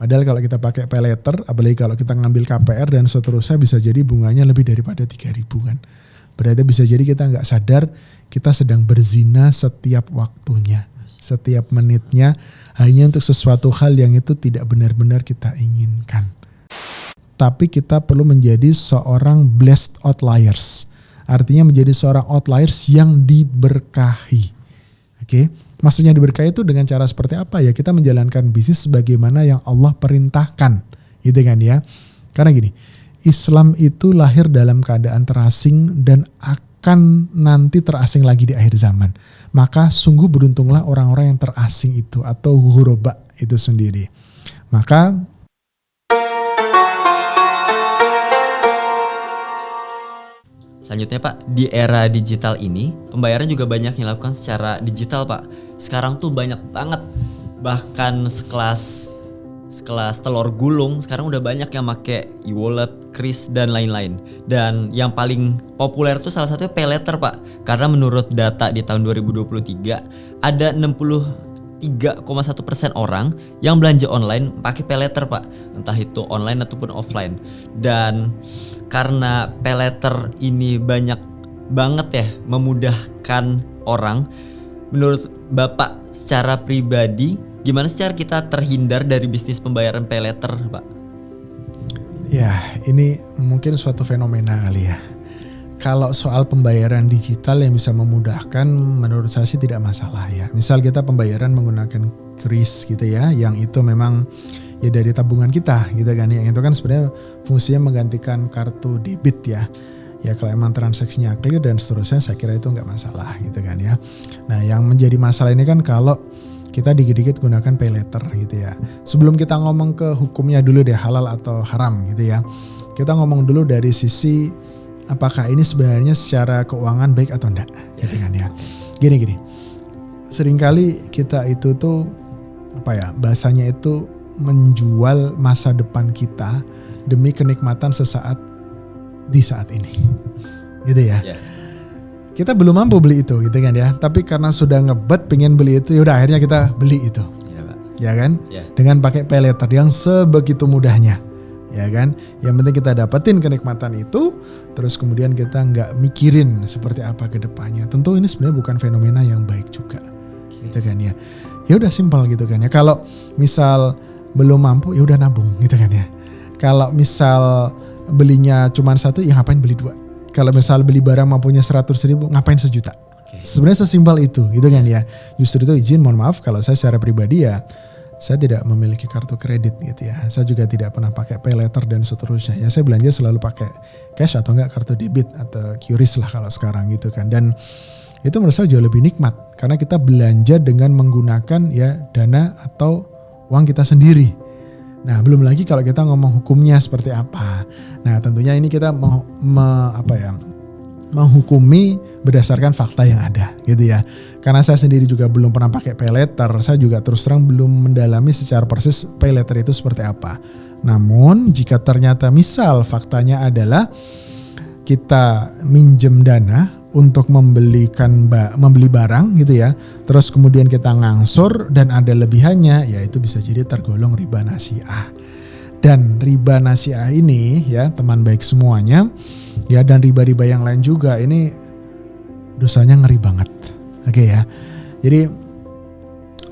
Padahal kalau kita pakai pay letter, apalagi kalau kita ngambil KPR dan seterusnya, bisa jadi bunganya lebih daripada 3.000 kan. Berarti bisa jadi kita nggak sadar kita sedang berzina setiap waktunya, setiap menitnya, hanya untuk sesuatu hal yang itu tidak benar-benar kita inginkan. Tapi kita perlu menjadi seorang blessed outliers. Artinya menjadi seorang outliers yang diberkahi. Oke, maksudnya diberkahi itu dengan cara seperti apa ya? Kita menjalankan bisnis sebagaimana yang Allah perintahkan, gitu kan ya? Karena gini, Islam itu lahir dalam keadaan terasing dan akan nanti terasing lagi di akhir zaman. Maka sungguh beruntunglah orang-orang yang terasing itu atau ghuraba itu sendiri. Maka selanjutnya Pak, di era digital ini pembayaran juga banyak yang dilakukan secara digital Pak. Sekarang tuh banyak banget, bahkan sekelas telur gulung sekarang udah banyak yang make e-wallet, kris dan lain-lain. Dan yang paling populer tuh salah satunya pay letter Pak. Karena menurut data di tahun 2023 ada 63,1% orang yang belanja online pakai pay letter Pak. Entah itu online ataupun offline. Dan karena pay letter ini banyak banget ya memudahkan orang, menurut Bapak secara pribadi gimana sih cara kita terhindar dari bisnis pembayaran pay letter Pak? Ya, ini mungkin suatu fenomena kali ya. Kalau soal pembayaran digital yang bisa memudahkan, menurut saya sih tidak masalah ya. Misal kita pembayaran menggunakan kris gitu ya, yang itu memang ya dari tabungan kita gitu kan. Yang itu kan sebenarnya fungsinya menggantikan kartu debit ya. Ya kalau emang transaksinya clear dan seterusnya, saya kira itu nggak masalah gitu kan ya. Nah yang menjadi masalah ini kan kalau kita dikit-dikit gunakan pay letter gitu ya. Sebelum kita ngomong ke hukumnya dulu deh, halal atau haram gitu ya. Kita ngomong dulu dari sisi apakah ini sebenarnya secara keuangan baik atau enggak gitu kan ya. Gini. Seringkali kita itu tuh bahasanya itu menjual masa depan kita demi kenikmatan sesaat di saat ini. Gitu ya. Yeah. Kita belum mampu beli itu gitu kan ya. Tapi karena sudah ngebet pengen beli itu, yaudah akhirnya kita beli itu. Yeah, Pak. Ya kan? Yeah. Dengan pakai pay letter yang sebegitu mudahnya. Ya kan? Yang penting kita dapetin kenikmatan itu, terus kemudian kita nggak mikirin seperti apa ke depannya. Tentu ini sebenarnya bukan fenomena yang baik juga. Gitu kan ya. Ya udah simpel gitu kan ya. Kalau misal belum mampu ya udah nabung gitu kan ya. Kalau misal belinya cuma satu ya ngapain beli dua. Kalau misal beli barang mampunya 100.000 ngapain sejuta. Sebenarnya sesimpel itu gitu kan ya. Justru itu izin mohon maaf kalau saya secara pribadi ya saya tidak memiliki kartu kredit gitu ya. Saya juga tidak pernah pakai pay letter dan seterusnya. Ya saya belanja selalu pakai cash atau enggak kartu debit atau QRIS lah kalau sekarang gitu kan. Dan itu menurut saya jauh lebih nikmat karena kita belanja dengan menggunakan ya dana atau uang kita sendiri. Nah belum lagi kalau kita ngomong hukumnya seperti apa. Nah tentunya ini kita menghukumi berdasarkan fakta yang ada gitu ya. Karena saya sendiri juga belum pernah pakai pay letter, saya juga terus terang belum mendalami secara persis pay letter itu seperti apa. Namun jika ternyata misal faktanya adalah kita minjem dana untuk membeli barang gitu ya, terus kemudian kita ngangsur dan ada lebihannya, ya itu bisa jadi tergolong riba nasi'ah. Dan riba nasi'ah ini ya teman baik semuanya ya, dan riba-riba yang lain juga ini dosanya ngeri banget. Oke ya. Jadi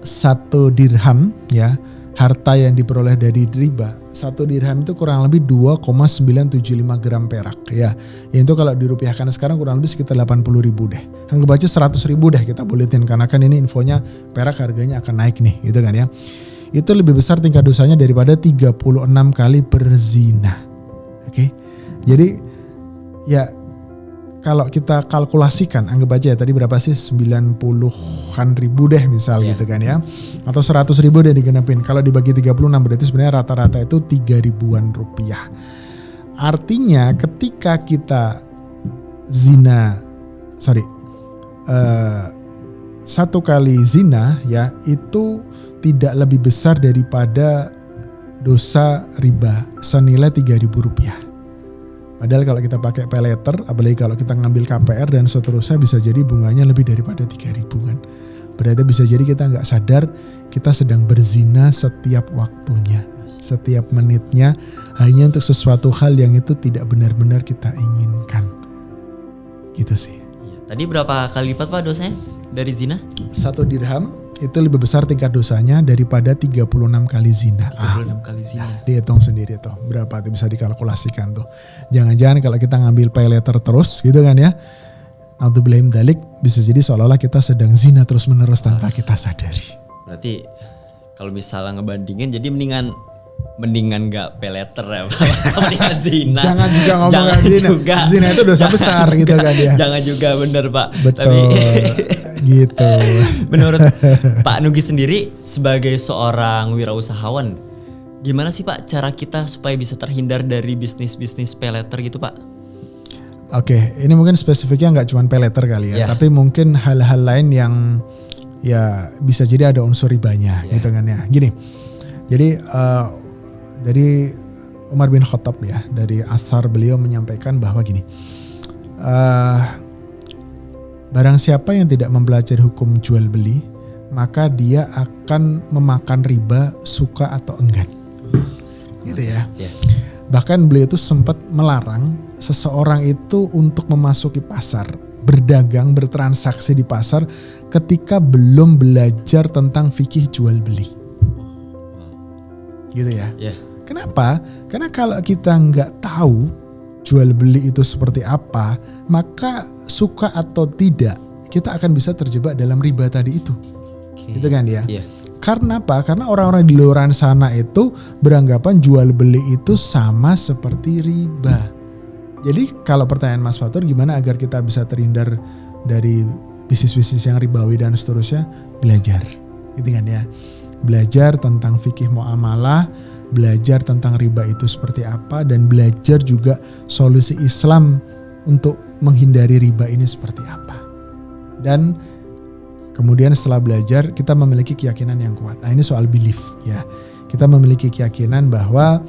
1 dirham ya, harta yang diperoleh dari riba, 1 dirham itu kurang lebih 2,975 gram perak ya. Itu kalau dirupiahkan sekarang kurang lebih sekitar 80.000 deh. Anggap aja 100.000 deh kita buletin karena kan ini infonya perak harganya akan naik nih gitu kan ya. Itu lebih besar tingkat dosanya daripada 36 kali berzina. Oke. Jadi ya kalau kita kalkulasikan, anggap aja ya tadi berapa sih 90-an ribu deh misal gitu kan ya. Atau 100.000 deh digenapin. Kalau dibagi 36 berarti sebenarnya rata-rata itu 3.000-an rupiah. Artinya ketika kita satu kali zina ya itu tidak lebih besar daripada dosa riba senilai 3.000 rupiah. Padahal kalau kita pakai pay letter, apalagi kalau kita ngambil KPR dan seterusnya, bisa jadi bunganya lebih daripada 3.000 kan. Berarti bisa jadi kita nggak sadar kita sedang berzina setiap waktunya, setiap menitnya hanya untuk sesuatu hal yang itu tidak benar-benar kita inginkan. Gitu sih. Tadi berapa kali lipat Pak dosanya dari zina? 1 dirham itu lebih besar tingkat dosanya daripada 36 kali zina. 36 kali zina. Dihitung sendiri tuh berapa tuh, bisa dikalkulasikan tuh. Jangan-jangan kalau kita ngambil pay letter terus gitu kan ya. Naudzubillah min dzalik, bisa jadi seolah-olah kita sedang zina terus-menerus tanpa kita sadari. Berarti kalau misalnya ngebandingin jadi mendingan gak pay letter ya Pak. Mendingan zina. Jangan juga ngomongin zina. Juga. Zina itu dosa besar gitu kan ya. Jangan juga, bener Pak. Betul. Gitu. Menurut Pak Nugi sendiri sebagai seorang wirausahawan, gimana sih Pak cara kita supaya bisa terhindar dari bisnis-bisnis pay letter gitu Pak? Oke, ini mungkin spesifiknya nggak cuma pay letter kali ya, tapi mungkin hal-hal lain yang ya bisa jadi ada unsur ribanya gitu kan ya. Gini, jadi dari Umar bin Khattab ya, dari asar beliau menyampaikan bahwa gini, barang siapa yang tidak mempelajari hukum jual beli, maka dia akan memakan riba suka atau enggan. Gitu ya. Bahkan beliau itu sempat melarang seseorang itu untuk memasuki pasar, berdagang, bertransaksi di pasar ketika belum belajar tentang fikih jual beli. Gitu ya. Kenapa? Karena kalau kita nggak tahu jual beli itu seperti apa, maka suka atau tidak kita akan bisa terjebak dalam riba tadi itu. Gitu kan ya. Karena apa? Karena orang-orang di luar sana itu beranggapan jual beli itu sama seperti riba. Jadi kalau pertanyaan Mas Fatur, gimana agar kita bisa terhindar dari bisnis-bisnis yang ribawi dan seterusnya? Belajar, gitu kan ya. Belajar tentang fikih muamalah, belajar tentang riba itu seperti apa, dan belajar juga solusi Islam untuk menghindari riba ini seperti apa. Dan kemudian setelah belajar kita memiliki keyakinan yang kuat. Nah ini soal belief ya. Kita memiliki keyakinan bahwa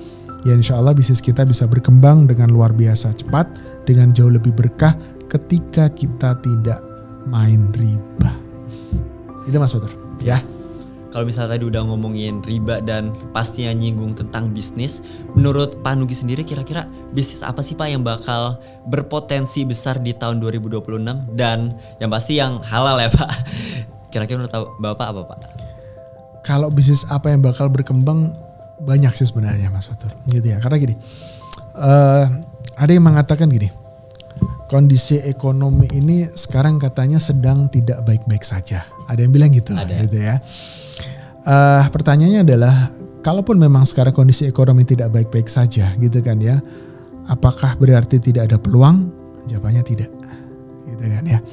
ya insya Allah bisnis kita bisa berkembang dengan luar biasa cepat, dengan jauh lebih berkah ketika kita tidak main riba. Itu Mas Fatur ya. Kalau misalnya tadi udah ngomongin riba dan pastinya nyinggung tentang bisnis, menurut Pak Nugi sendiri kira-kira bisnis apa sih Pak yang bakal berpotensi besar di tahun 2026 dan yang pasti yang halal ya Pak? Kira-kira menurut Bapak apa Pak? Kalau bisnis apa yang bakal berkembang banyak sih sebenarnya Mas Fatur, gitu ya. Karena gini, ada yang mengatakan gini, kondisi ekonomi ini sekarang katanya sedang tidak baik-baik saja. Ada yang bilang gitu, gitu ya. Pertanyaannya adalah, kalaupun memang sekarang kondisi ekonomi tidak baik-baik saja, gitu kan ya, apakah berarti tidak ada peluang? Jawabannya tidak, gitu kan ya.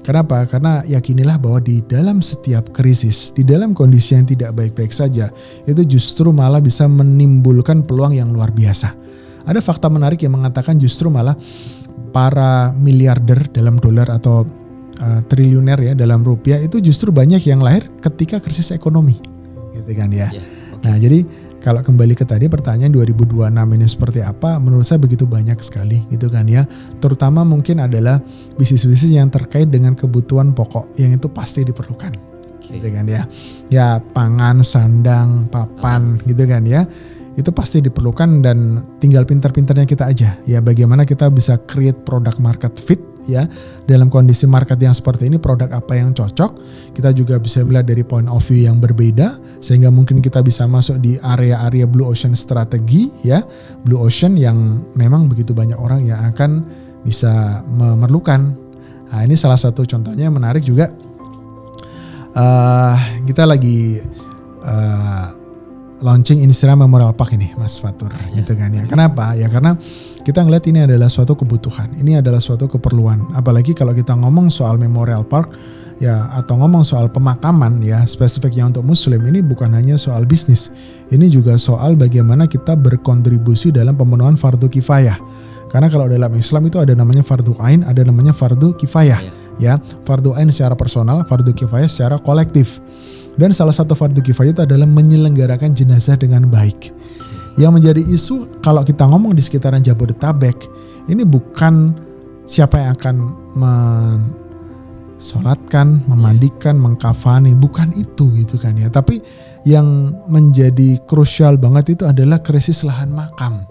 Kenapa? Karena yakinilah bahwa di dalam setiap krisis, di dalam kondisi yang tidak baik-baik saja, itu justru malah bisa menimbulkan peluang yang luar biasa. Ada fakta menarik yang mengatakan justru malah para miliarder dalam dolar atau triliuner ya dalam rupiah itu justru banyak yang lahir ketika krisis ekonomi, gitu kan ya. Nah jadi kalau kembali ke tadi pertanyaan 2026 ini seperti apa, menurut saya begitu banyak sekali gitu kan ya. Terutama mungkin adalah bisnis-bisnis yang terkait dengan kebutuhan pokok yang itu pasti diperlukan, gitu kan ya. Ya pangan, sandang, papan gitu kan ya. Itu pasti diperlukan dan tinggal pintar-pintarnya kita aja ya, bagaimana kita bisa create product market fit ya. Dalam kondisi market yang seperti ini, produk apa yang cocok, kita juga bisa melihat dari point of view yang berbeda sehingga mungkin kita bisa masuk di area-area blue ocean strategi ya, blue ocean yang memang begitu banyak orang yang akan bisa memerlukan. Nah ini salah satu contohnya yang menarik juga, kita lagi launching Inspira Memorial Park ini Mas Fatur, gitu kan ya. Kenapa? Ya karena kita ngeliat ini adalah suatu kebutuhan, ini adalah suatu keperluan. Apalagi kalau kita ngomong soal Memorial Park ya, atau ngomong soal pemakaman ya, spesifiknya untuk Muslim, ini bukan hanya soal bisnis, ini juga soal bagaimana kita berkontribusi dalam pemenuhan fardu kifayah. Karena kalau dalam Islam itu ada namanya fardu ain, ada namanya fardu kifayah ya. Fardu ain secara personal, fardu kifayah secara kolektif. Dan salah satu fardu kifayah itu adalah menyelenggarakan jenazah dengan baik. Yang menjadi isu kalau kita ngomong di sekitaran Jabodetabek, ini bukan siapa yang akan sholatkan, memandikan, mengkafani, bukan itu gitu kan ya. Tapi yang menjadi krusial banget itu adalah krisis lahan makam.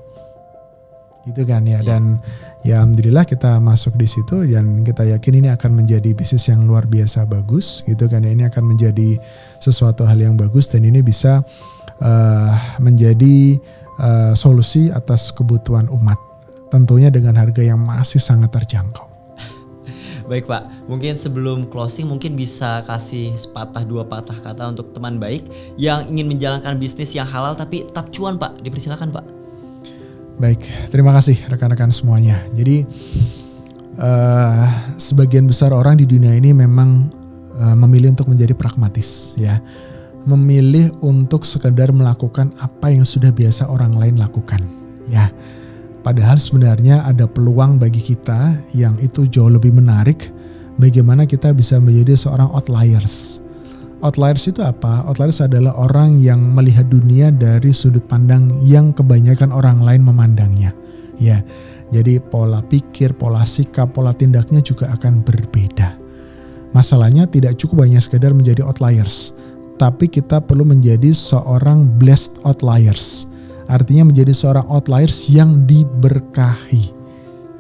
Gitu kan ya. Dan ya alhamdulillah kita masuk di situ dan kita yakin ini akan menjadi bisnis yang luar biasa bagus gitu kan ya. Ini akan menjadi sesuatu hal yang bagus dan ini bisa menjadi solusi atas kebutuhan umat. Tentunya dengan harga yang masih sangat terjangkau. Baik Pak, mungkin sebelum closing mungkin bisa kasih sepatah dua patah kata untuk teman baik yang ingin menjalankan bisnis yang halal tapi tetap cuan Pak. Dipersilakan Pak. Baik, terima kasih rekan-rekan semuanya. Jadi sebagian besar orang di dunia ini memang memilih untuk menjadi pragmatis ya. Memilih untuk sekedar melakukan apa yang sudah biasa orang lain lakukan ya. Padahal sebenarnya ada peluang bagi kita yang itu jauh lebih menarik. Bagaimana kita bisa menjadi seorang outliers. Outliers itu apa? Outliers adalah orang yang melihat dunia dari sudut pandang yang kebanyakan orang lain memandangnya. Ya, jadi pola pikir, pola sikap, pola tindaknya juga akan berbeda. Masalahnya tidak cukup hanya sekedar menjadi outliers, tapi kita perlu menjadi seorang blessed outliers. Artinya menjadi seorang outliers yang diberkahi.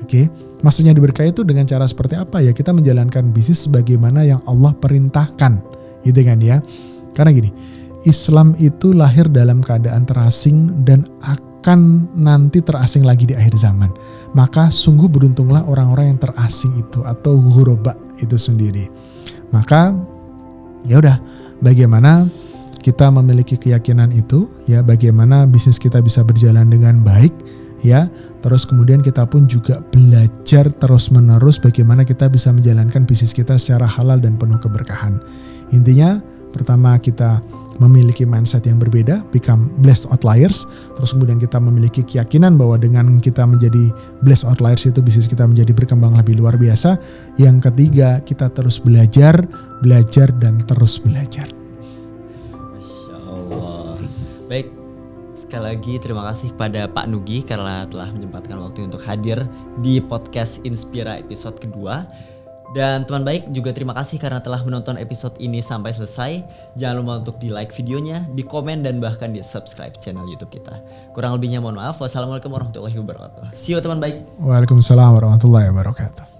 Oke, maksudnya diberkahi itu dengan cara seperti apa ya? Kita menjalankan bisnis sebagaimana yang Allah perintahkan. Gitu kan ya. Karena gini, Islam itu lahir dalam keadaan terasing dan akan nanti terasing lagi di akhir zaman. Maka sungguh beruntunglah orang-orang yang terasing itu atau ghuraba itu sendiri. Maka ya udah, bagaimana kita memiliki keyakinan itu ya, bagaimana bisnis kita bisa berjalan dengan baik ya. Terus kemudian kita pun juga belajar terus-menerus bagaimana kita bisa menjalankan bisnis kita secara halal dan penuh keberkahan. Intinya pertama kita memiliki mindset yang berbeda, become blessed outliers. Terus kemudian kita memiliki keyakinan bahwa dengan kita menjadi blessed outliers itu bisnis kita menjadi berkembang lebih luar biasa. Yang ketiga, kita terus belajar dan terus belajar. Masya Allah. Baik, sekali lagi terima kasih kepada Pak Nugi karena telah menyempatkan waktu untuk hadir di podcast Inspira episode kedua. Dan teman baik juga terima kasih karena telah menonton episode ini sampai selesai. Jangan lupa untuk di like videonya, di komen dan bahkan di subscribe channel YouTube kita. Kurang lebihnya mohon maaf. Wassalamualaikum warahmatullahi wabarakatuh. See you teman baik. Waalaikumsalam warahmatullahi wabarakatuh.